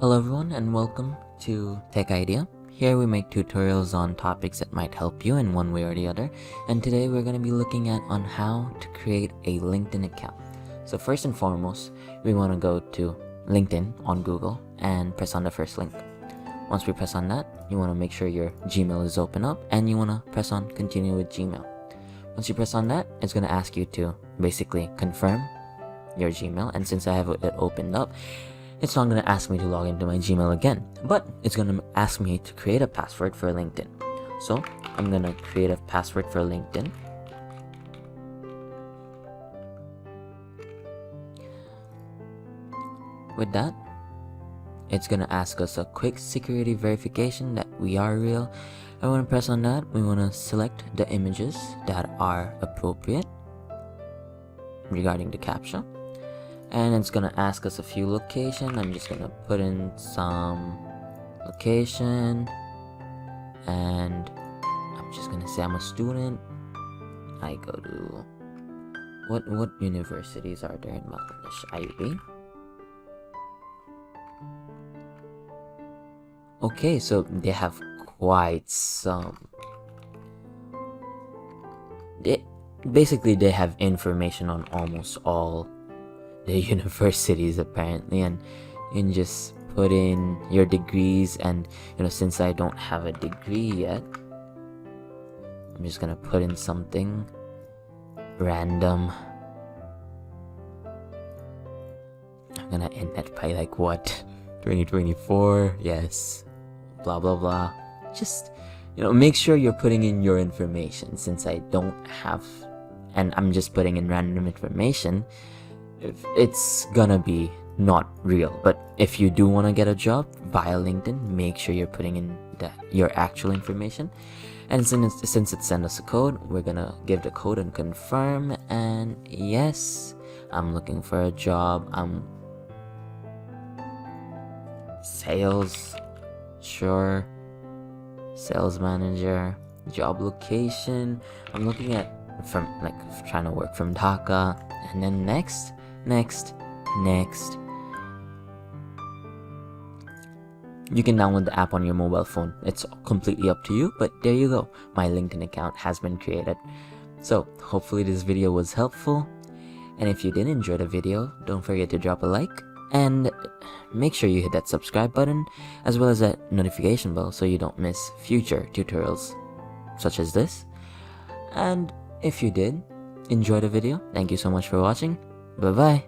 Hello everyone and welcome to Tech Idea. Here we make tutorials on topics that might help you in one way or the other, and today we're going to be looking at on how to create a LinkedIn account. So first and foremost, we want to go to LinkedIn on Google and press on the first link. Once we press on that, you want to make sure your Gmail is open up and you want to press on continue with Gmail. Once you press on that, it's going to ask you to basically confirm your Gmail, and since I have it opened up, it's not going to ask me to log into my Gmail again, but it's going to ask me to create a password for LinkedIn. So I'm going to create a password for LinkedIn. With that, it's going to ask us a quick security verification that we are real. I want to press on that. We want to select the images that are appropriate regarding the CAPTCHA. And it's gonna ask us a few location. I'm just gonna put in some location, and I'm just gonna say I'm a student. I go to what universities are there in Bangladesh? IUB. Okay, so they have quite some. Basically they have information on almost all the universities apparently, and you can just put in your degrees. And since I don't have a degree yet, I'm just gonna put in something random. I'm gonna end that by like what, 2024, yes, blah blah blah. Just make sure you're putting in your information. Since I don't have, and I'm just putting in random information, it's gonna be not real. But if you do want to get a job via LinkedIn, make sure you're putting in your actual information. And since it sent us a code, we're gonna give the code and confirm. And yes, I'm looking for a job. I'm sales, sure, sales manager, job location. I'm looking at trying to work from Dhaka. And then next. You can download the app on your mobile phone. It's completely up to you, but there you go. My LinkedIn account has been created. So hopefully this video was helpful. And if you did enjoy the video, don't forget to drop a like and make sure you hit that subscribe button as well as that notification bell so you don't miss future tutorials such as this. And if you did enjoy the video, thank you so much for watching. Bye bye.